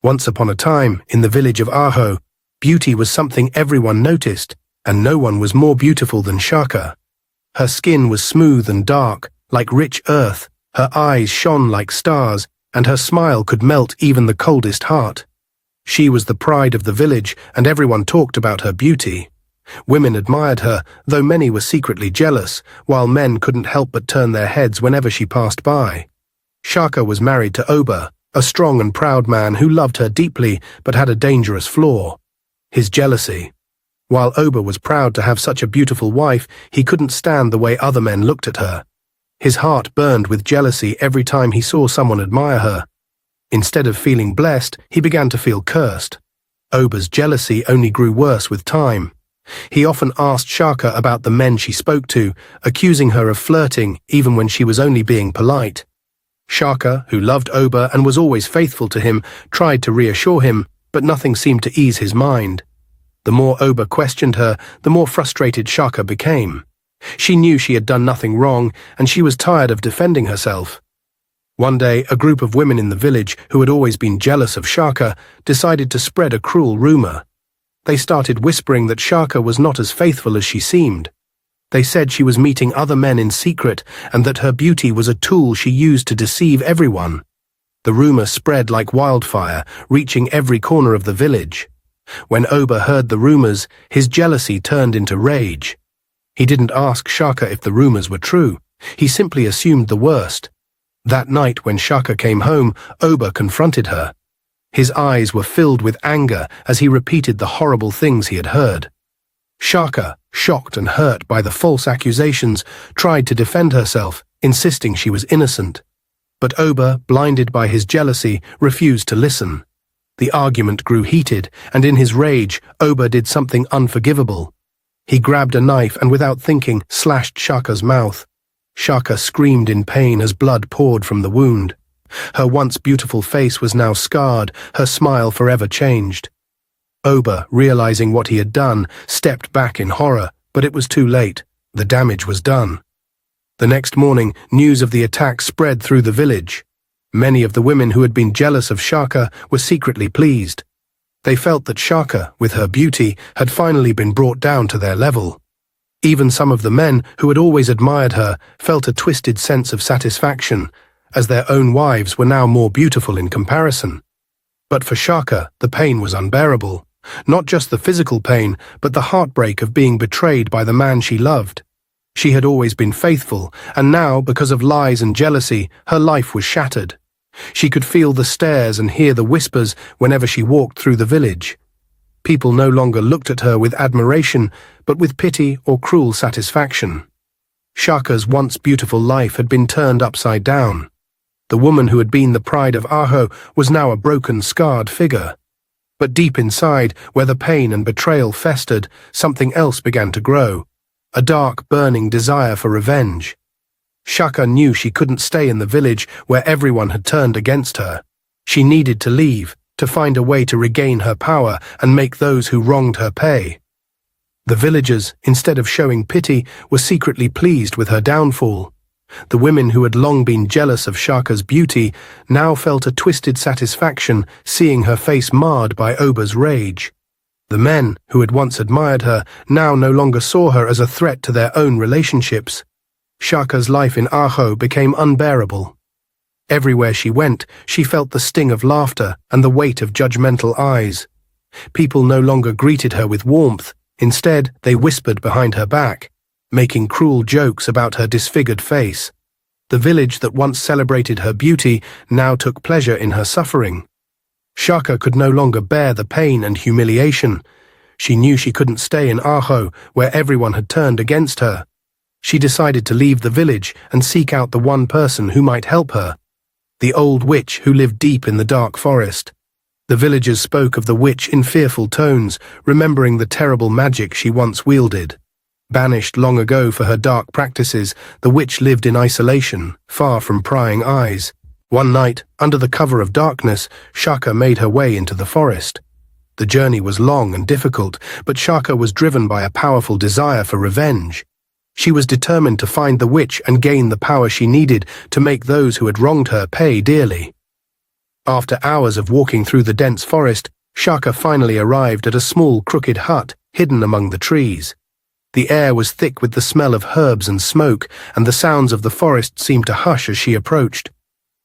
Once upon a time, in the village of Aho, beauty was something everyone noticed, and no one was more beautiful than Shaka. Her skin was smooth and dark, like rich earth, her eyes shone like stars, and her smile could melt even the coldest heart. She was the pride of the village, and everyone talked about her beauty. Women admired her, though many were secretly jealous, while men couldn't help but turn their heads whenever she passed by. Shaka was married to Oba, a strong and proud man who loved her deeply but had a dangerous flaw: his jealousy. While Oba was proud to have such a beautiful wife, he couldn't stand the way other men looked at her. His heart burned with jealousy every time he saw someone admire her. Instead of feeling blessed, he began to feel cursed. Oba's jealousy only grew worse with time. He often asked Shaka about the men she spoke to, accusing her of flirting even when she was only being polite. Shaka, who loved Oba and was always faithful to him, tried to reassure him, but nothing seemed to ease his mind. The more Oba questioned her, the more frustrated Shaka became. She knew she had done nothing wrong, and she was tired of defending herself. One day, a group of women in the village, who had always been jealous of Shaka, decided to spread a cruel rumor. They started whispering that Shaka was not as faithful as she seemed. They said she was meeting other men in secret, and that her beauty was a tool she used to deceive everyone. The rumor spread like wildfire, reaching every corner of the village. When Oba heard the rumors, his jealousy turned into rage. He didn't ask Shaka if the rumors were true. He simply assumed the worst. That night, when Shaka came home, Oba confronted her. His eyes were filled with anger as he repeated the horrible things he had heard. Shaka, shocked and hurt by the false accusations, tried to defend herself, insisting she was innocent. But Oba, blinded by his jealousy, refused to listen. The argument grew heated, and in his rage, Oba did something unforgivable. He grabbed a knife and, without thinking, slashed Shaka's mouth. Shaka screamed in pain as blood poured from the wound. Her once beautiful face was now scarred, her smile forever changed. Oba, realizing what he had done, stepped back in horror, but it was too late. The damage was done. The next morning, news of the attack spread through the village. Many of the women who had been jealous of Shaka were secretly pleased. They felt that Shaka, with her beauty, had finally been brought down to their level. Even some of the men who had always admired her felt a twisted sense of satisfaction, as their own wives were now more beautiful in comparison. But for Shaka, the pain was unbearable. Not just the physical pain, but the heartbreak of being betrayed by the man she loved. She had always been faithful, and now, because of lies and jealousy, her life was shattered. She could feel the stares and hear the whispers whenever she walked through the village. People no longer looked at her with admiration, but with pity or cruel satisfaction. Shaka's once beautiful life had been turned upside down. The woman who had been the pride of Aho was now a broken, scarred figure. But deep inside, where the pain and betrayal festered, something else began to grow: a dark, burning desire for revenge. Shaka knew she couldn't stay in the village where everyone had turned against her. She needed to leave, to find a way to regain her power and make those who wronged her pay. The villagers, instead of showing pity, were secretly pleased with her downfall. The women who had long been jealous of Shaka's beauty now felt a twisted satisfaction seeing her face marred by Oba's rage. The men, who had once admired her, now no longer saw her as a threat to their own relationships. Shaka's life in Aho became unbearable. Everywhere she went, she felt the sting of laughter and the weight of judgmental eyes. People no longer greeted her with warmth. Instead, they whispered behind her back, making cruel jokes about her disfigured face. The village that once celebrated her beauty now took pleasure in her suffering. Shaka could no longer bear the pain and humiliation. She knew she couldn't stay in Aho, where everyone had turned against her. She decided to leave the village and seek out the one person who might help her: the old witch who lived deep in the dark forest. The villagers spoke of the witch in fearful tones, remembering the terrible magic she once wielded. Banished long ago for her dark practices, the witch lived in isolation, far from prying eyes. One night, under the cover of darkness, Shaka made her way into the forest. The journey was long and difficult, but Shaka was driven by a powerful desire for revenge. She was determined to find the witch and gain the power she needed to make those who had wronged her pay dearly. After hours of walking through the dense forest, Shaka finally arrived at a small crooked hut hidden among the trees. The air was thick with the smell of herbs and smoke, and the sounds of the forest seemed to hush as she approached.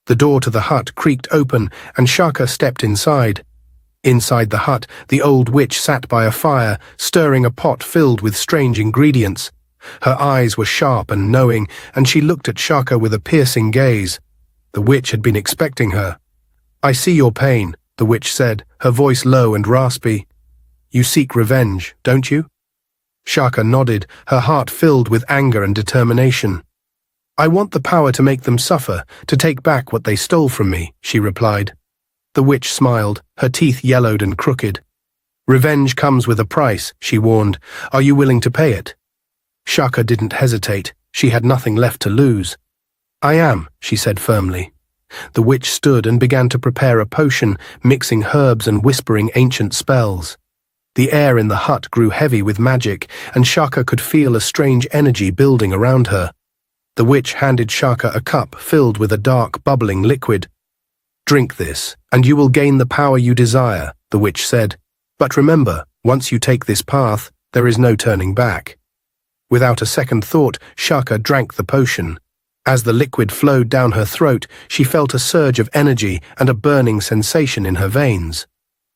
The door to the hut creaked open, and Shaka stepped inside. Inside the hut, the old witch sat by a fire, stirring a pot filled with strange ingredients. Her eyes were sharp and knowing, and she looked at Shaka with a piercing gaze. The witch had been expecting her. "I see your pain," the witch said, her voice low and raspy. "You seek revenge, don't you?" Shaka nodded, her heart filled with anger and determination. "I want the power to make them suffer, to take back what they stole from me," she replied. The witch smiled, her teeth yellowed and crooked. "Revenge comes with a price," she warned. "Are you willing to pay it?" Shaka didn't hesitate. She had nothing left to lose. "I am," she said firmly. The witch stood and began to prepare a potion, mixing herbs and whispering ancient spells. The air in the hut grew heavy with magic, and Shaka could feel a strange energy building around her. The witch handed Shaka a cup filled with a dark, bubbling liquid. "Drink this, and you will gain the power you desire," the witch said. "But remember, once you take this path, there is no turning back." Without a second thought, Shaka drank the potion. As the liquid flowed down her throat, she felt a surge of energy and a burning sensation in her veins.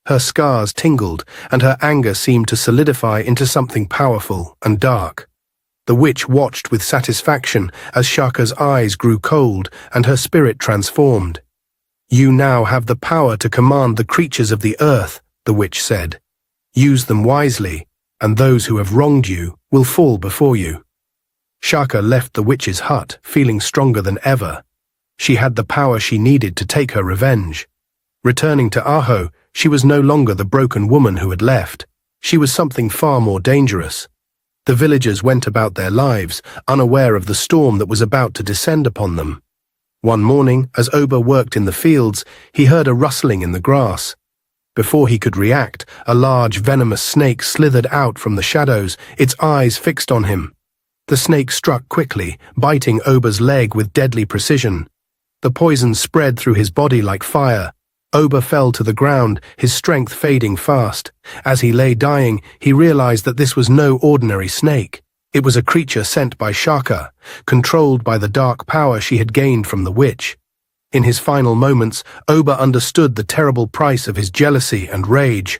Her scars tingled, and her anger seemed to solidify into something powerful and dark. The witch watched with satisfaction as Shaka's eyes grew cold and her spirit transformed. "You now have the power to command the creatures of the earth," the witch said. "Use them wisely, and those who have wronged you will fall before you." Shaka left the witch's hut, feeling stronger than ever. She had the power she needed to take her revenge. Returning to Aho, she was no longer the broken woman who had left. She was something far more dangerous. The villagers went about their lives, unaware of the storm that was about to descend upon them. One morning, as Oba worked in the fields, he heard a rustling in the grass. Before he could react, a large, venomous snake slithered out from the shadows, its eyes fixed on him. The snake struck quickly, biting Oba's leg with deadly precision. The poison spread through his body like fire. Oba fell to the ground, his strength fading fast. As he lay dying, he realized that this was no ordinary snake. It was a creature sent by Shaka, controlled by the dark power she had gained from the witch. In his final moments, Oba understood the terrible price of his jealousy and rage.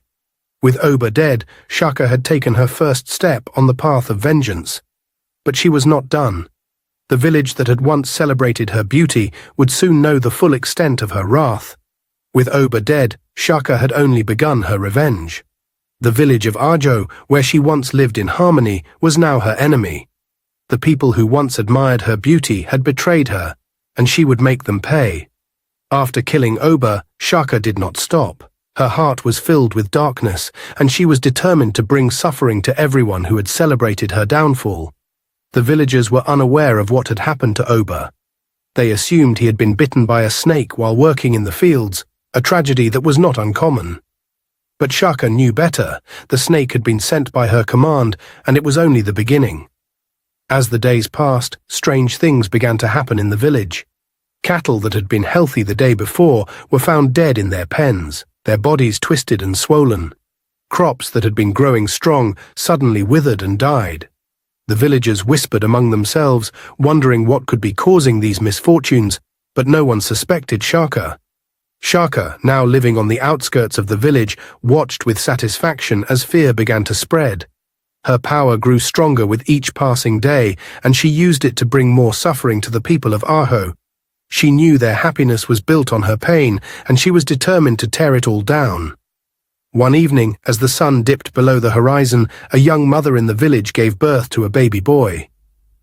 With Oba dead, Shaka had taken her first step on the path of vengeance. But she was not done. The village that had once celebrated her beauty would soon know the full extent of her wrath. With Oba dead, Shaka had only begun her revenge. The village of Ajo, where she once lived in harmony, was now her enemy. The people who once admired her beauty had betrayed her, and she would make them pay. After killing Oba, Shaka did not stop. Her heart was filled with darkness, and she was determined to bring suffering to everyone who had celebrated her downfall. The villagers were unaware of what had happened to Oba. They assumed he had been bitten by a snake while working in the fields, a tragedy that was not uncommon. But Shaka knew better. The snake had been sent by her command, and it was only the beginning. As the days passed, strange things began to happen in the village. Cattle that had been healthy the day before were found dead in their pens, their bodies twisted and swollen. Crops that had been growing strong suddenly withered and died. The villagers whispered among themselves, wondering what could be causing these misfortunes, but no one suspected Shaka. Shaka, now living on the outskirts of the village, watched with satisfaction as fear began to spread. Her power grew stronger with each passing day, and she used it to bring more suffering to the people of Aho. She knew their happiness was built on her pain, and she was determined to tear it all down. One evening, as the sun dipped below the horizon, a young mother in the village gave birth to a baby boy.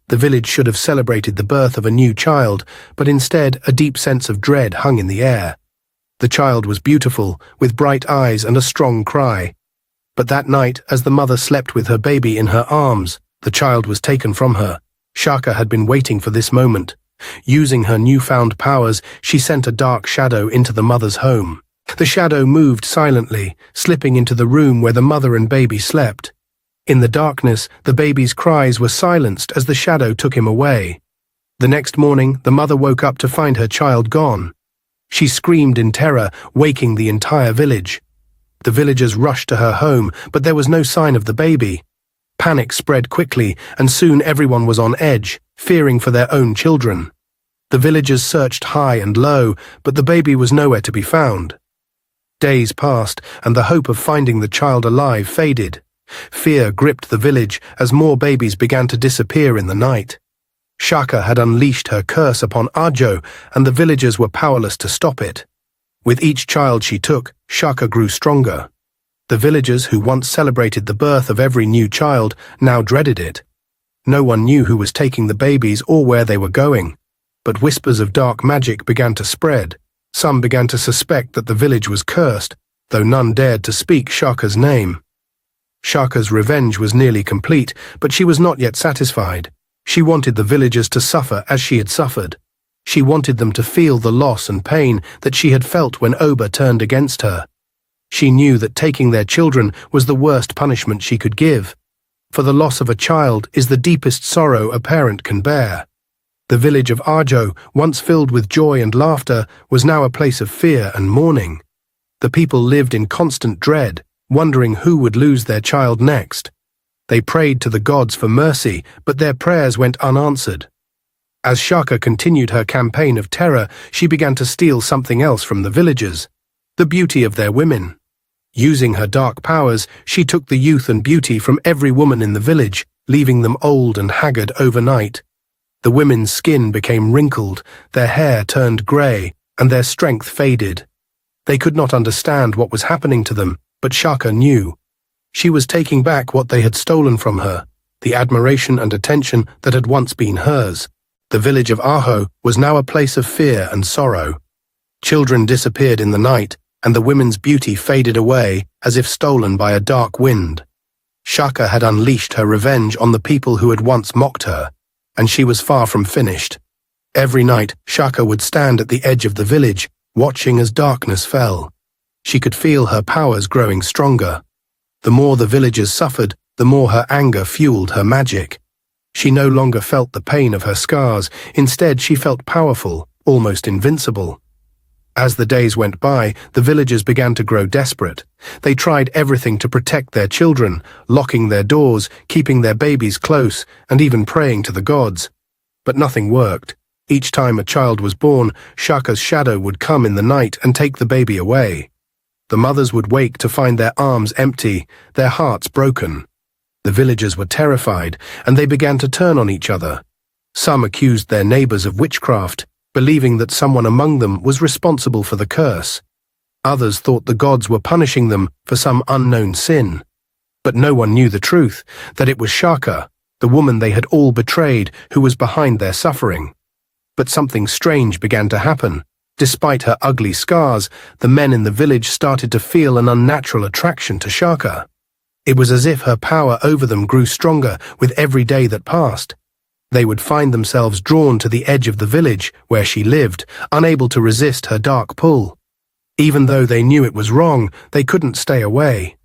The village should have celebrated the birth of a new child, but instead a deep sense of dread hung in the air. The child was beautiful, with bright eyes and a strong cry. But that night, as the mother slept with her baby in her arms, the child was taken from her. Shaka had been waiting for this moment. Using her newfound powers, she sent a dark shadow into the mother's home. The shadow moved silently, slipping into the room where the mother and baby slept. In the darkness, the baby's cries were silenced as the shadow took him away. The next morning, the mother woke up to find her child gone. She screamed in terror, waking the entire village. The villagers rushed to her home, but there was no sign of the baby. Panic spread quickly, and soon everyone was on edge, fearing for their own children. The villagers searched high and low, but the baby was nowhere to be found. Days passed, and the hope of finding the child alive faded. Fear gripped the village as more babies began to disappear in the night. Shaka had unleashed her curse upon Ajo, and the villagers were powerless to stop it. With each child she took, Shaka grew stronger. The villagers who once celebrated the birth of every new child now dreaded it. No one knew who was taking the babies or where they were going. But whispers of dark magic began to spread. Some began to suspect that the village was cursed, though none dared to speak Shaka's name. Shaka's revenge was nearly complete, but she was not yet satisfied. She wanted the villagers to suffer as she had suffered. She wanted them to feel the loss and pain that she had felt when Oba turned against her. She knew that taking their children was the worst punishment she could give. For the loss of a child is the deepest sorrow a parent can bear. The village of Ajo, once filled with joy and laughter, was now a place of fear and mourning. The people lived in constant dread, wondering who would lose their child next. They prayed to the gods for mercy, but their prayers went unanswered. As Shaka continued her campaign of terror, she began to steal something else from the villagers: the beauty of their women. Using her dark powers, she took the youth and beauty from every woman in the village, leaving them old and haggard overnight. The women's skin became wrinkled, their hair turned grey, and their strength faded. They could not understand what was happening to them, but Shaka knew. She was taking back what they had stolen from her, the admiration and attention that had once been hers. The village of Ajo was now a place of fear and sorrow. Children disappeared in the night, and the women's beauty faded away as if stolen by a dark wind. Shaka had unleashed her revenge on the people who had once mocked her, and she was far from finished. Every night, Shaka would stand at the edge of the village, watching as darkness fell. She could feel her powers growing stronger. The more the villagers suffered, the more her anger fueled her magic. She no longer felt the pain of her scars. Instead, she felt powerful, almost invincible. As the days went by, the villagers began to grow desperate. They tried everything to protect their children, locking their doors, keeping their babies close, and even praying to the gods. But nothing worked. Each time a child was born, Shaka's shadow would come in the night and take the baby away. The mothers would wake to find their arms empty, their hearts broken. The villagers were terrified, and they began to turn on each other. Some accused their neighbors of witchcraft, believing that someone among them was responsible for the curse. Others thought the gods were punishing them for some unknown sin. But no one knew the truth, that it was Shaka, the woman they had all betrayed, who was behind their suffering. But something strange began to happen. Despite her ugly scars, the men in the village started to feel an unnatural attraction to Shaka. It was as if her power over them grew stronger with every day that passed. They would find themselves drawn to the edge of the village where she lived, unable to resist her dark pull. Even though they knew it was wrong, they couldn't stay away.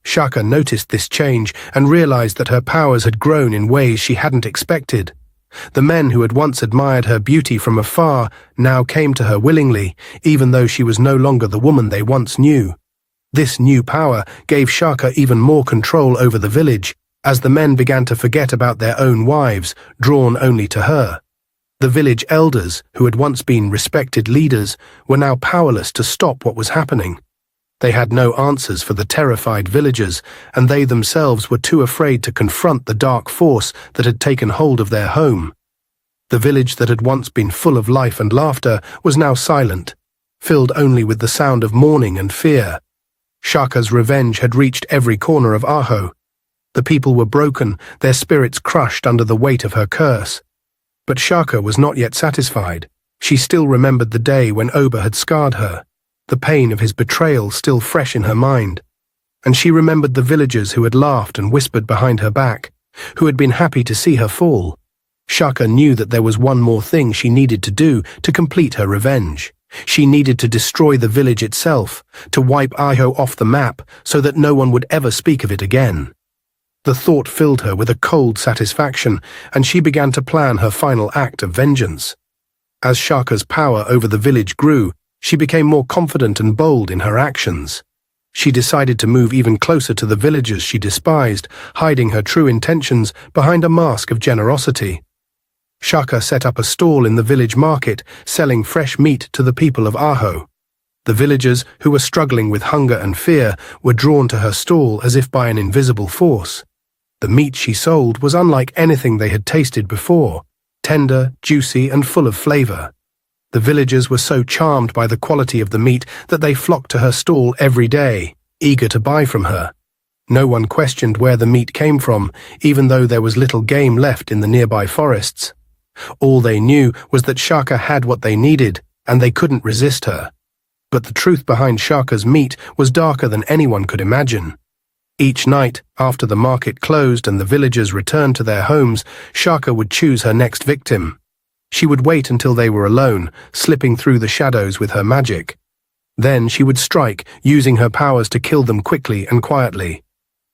Shaka noticed this change and realized that her powers had grown in ways she hadn't expected. The men who had once admired her beauty from afar now came to her willingly, even though she was no longer the woman they once knew. This new power gave Shaka even more control over the village, as the men began to forget about their own wives, drawn only to her. The village elders, who had once been respected leaders, were now powerless to stop what was happening. They had no answers for the terrified villagers, and they themselves were too afraid to confront the dark force that had taken hold of their home. The village that had once been full of life and laughter was now silent, filled only with the sound of mourning and fear. Shaka's revenge had reached every corner of Ajo. The people were broken, their spirits crushed under the weight of her curse. But Shaka was not yet satisfied. She still remembered the day when Oba had scarred her, the pain of his betrayal still fresh in her mind. And she remembered the villagers who had laughed and whispered behind her back, who had been happy to see her fall. Shaka knew that there was one more thing she needed to do to complete her revenge. She needed to destroy the village itself, to wipe Ajo off the map so that no one would ever speak of it again. The thought filled her with a cold satisfaction, and she began to plan her final act of vengeance. As Shaka's power over the village grew, She became more confident and bold in her actions. She decided to move even closer to the villagers she despised, hiding her true intentions behind a mask of generosity. Shaka set up a stall in the village market, selling fresh meat to the people of Aho. The villagers, who were struggling with hunger and fear, were drawn to her stall as if by an invisible force. The meat she sold was unlike anything they had tasted before, tender, juicy, and full of flavor. The villagers were so charmed by the quality of the meat that they flocked to her stall every day, eager to buy from her. No one questioned where the meat came from, even though there was little game left in the nearby forests. All they knew was that Shaka had what they needed, and they couldn't resist her. But the truth behind Shaka's meat was darker than anyone could imagine. Each night, after the market closed and the villagers returned to their homes, Shaka would choose her next victim. She would wait until they were alone, slipping through the shadows with her magic. Then she would strike, using her powers to kill them quickly and quietly.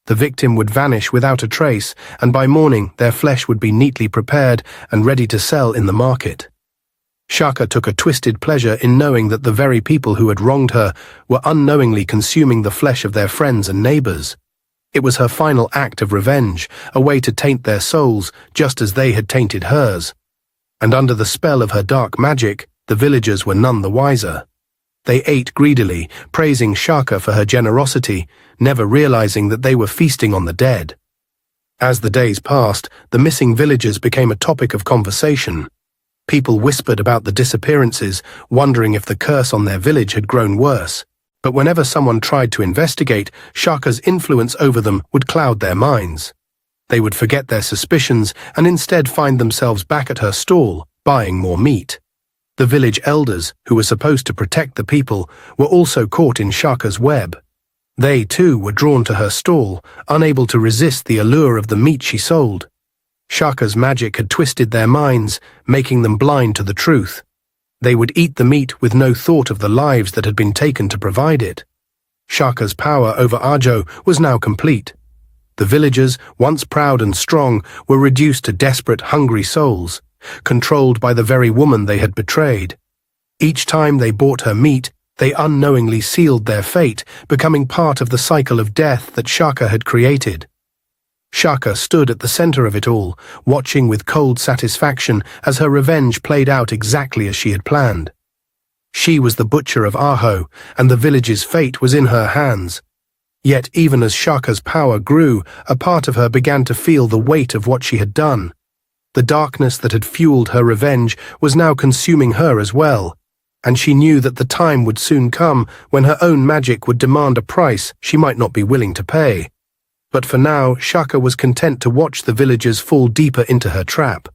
The victim would vanish without a trace, and by morning their flesh would be neatly prepared and ready to sell in the market. Shaka took a twisted pleasure in knowing that the very people who had wronged her were unknowingly consuming the flesh of their friends and neighbors. It was her final act of revenge, a way to taint their souls just as they had tainted hers. And under the spell of her dark magic, the villagers were none the wiser. They ate greedily, praising Shaka for her generosity, never realizing that they were feasting on the dead. As the days passed, the missing villagers became a topic of conversation. People whispered about the disappearances, wondering if the curse on their village had grown worse. But whenever someone tried to investigate, Shaka's influence over them would cloud their minds. They would forget their suspicions and instead find themselves back at her stall, buying more meat. The village elders, who were supposed to protect the people, were also caught in Shaka's web. They, too, were drawn to her stall, unable to resist the allure of the meat she sold. Shaka's magic had twisted their minds, making them blind to the truth. They would eat the meat with no thought of the lives that had been taken to provide it. Shaka's power over Ajo was now complete. The villagers, once proud and strong, were reduced to desperate, hungry souls, controlled by the very woman they had betrayed. Each time they bought her meat, they unknowingly sealed their fate, becoming part of the cycle of death that Shaka had created. Shaka stood at the center of it all, watching with cold satisfaction as her revenge played out exactly as she had planned. She was the butcher of Aho, and the village's fate was in her hands. Yet even as Shaka's power grew, a part of her began to feel the weight of what she had done. The darkness that had fueled her revenge was now consuming her as well, and she knew that the time would soon come when her own magic would demand a price she might not be willing to pay. But for now, Shaka was content to watch the villagers fall deeper into her trap,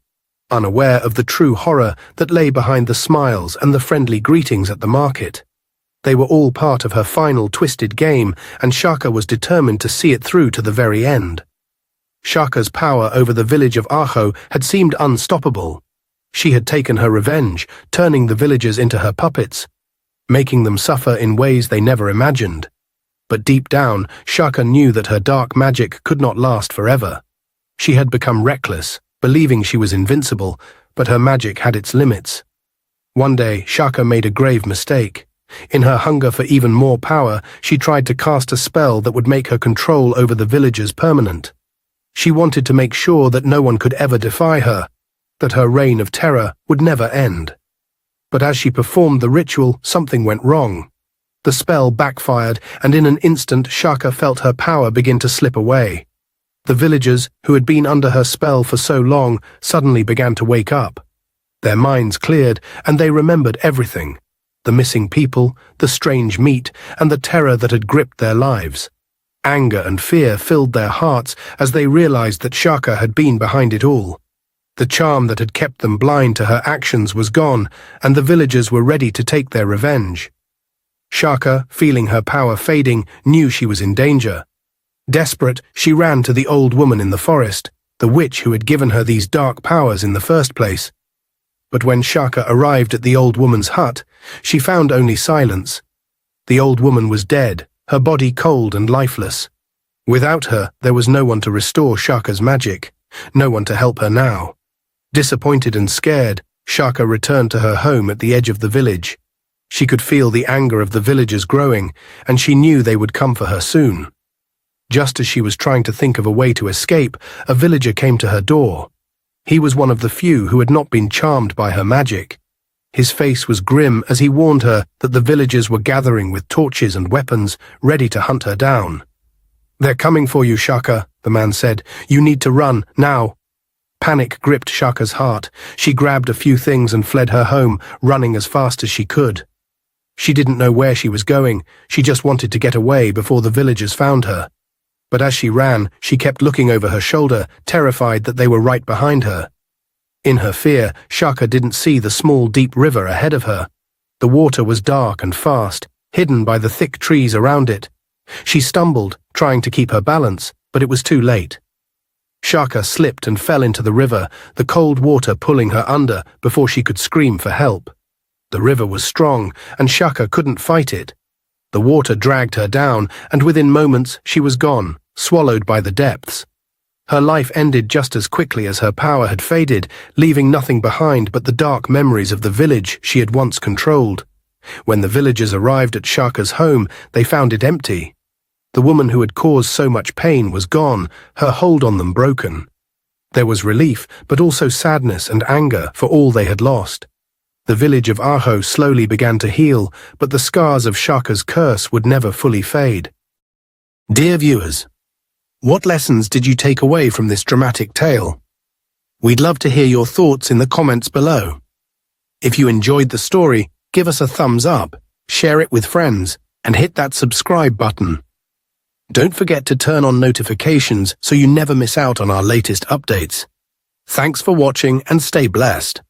unaware of the true horror that lay behind the smiles and the friendly greetings at the market. They were all part of her final twisted game, and Shaka was determined to see it through to the very end. Shaka's power over the village of Aho had seemed unstoppable. She had taken her revenge, turning the villagers into her puppets, making them suffer in ways they never imagined. But deep down, Shaka knew that her dark magic could not last forever. She had become reckless, believing she was invincible, but her magic had its limits. One day, Shaka made a grave mistake. In her hunger for even more power, she tried to cast a spell that would make her control over the villagers permanent. She wanted to make sure that no one could ever defy her, that her reign of terror would never end. But as she performed the ritual, something went wrong. The spell backfired, and in an instant Shaka felt her power begin to slip away. The villagers, who had been under her spell for so long, suddenly began to wake up. Their minds cleared, and they remembered everything: the missing people, the strange meat, and the terror that had gripped their lives. Anger and fear filled their hearts as they realized that Shaka had been behind it all. The charm that had kept them blind to her actions was gone, and the villagers were ready to take their revenge. Shaka, feeling her power fading, knew she was in danger. Desperate, she ran to the old woman in the forest, the witch who had given her these dark powers in the first place. But when Shaka arrived at the old woman's hut, she found only silence. The old woman was dead, her body cold and lifeless. Without her, there was no one to restore Shaka's magic, no one to help her now. Disappointed and scared, Shaka returned to her home at the edge of the village. She could feel the anger of the villagers growing, and she knew they would come for her soon. Just as she was trying to think of a way to escape, a villager came to her door. He was one of the few who had not been charmed by her magic. His face was grim as he warned her that the villagers were gathering with torches and weapons, ready to hunt her down. "They're coming for you, Shaka," the man said. "You need to run, now." Panic gripped Shaka's heart. She grabbed a few things and fled her home, running as fast as she could. She didn't know where she was going. She just wanted to get away before the villagers found her. But as she ran, she kept looking over her shoulder, terrified that they were right behind her. In her fear, Shaka didn't see the small, deep river ahead of her. The water was dark and fast, hidden by the thick trees around it. She stumbled, trying to keep her balance, but it was too late. Shaka slipped and fell into the river, the cold water pulling her under before she could scream for help. The river was strong, and Shaka couldn't fight it. The water dragged her down, and within moments she was gone, swallowed by the depths. Her life ended just as quickly as her power had faded, leaving nothing behind but the dark memories of the village she had once controlled. When the villagers arrived at Shaka's home, they found it empty. The woman who had caused so much pain was gone, her hold on them broken. There was relief, but also sadness and anger for all they had lost. The village of Aho slowly began to heal, but the scars of Shaka's curse would never fully fade. Dear viewers, what lessons did you take away from this dramatic tale? We'd love to hear your thoughts in the comments below. If you enjoyed the story, give us a thumbs up, share it with friends, and hit that subscribe button. Don't forget to turn on notifications so you never miss out on our latest updates. Thanks for watching and stay blessed.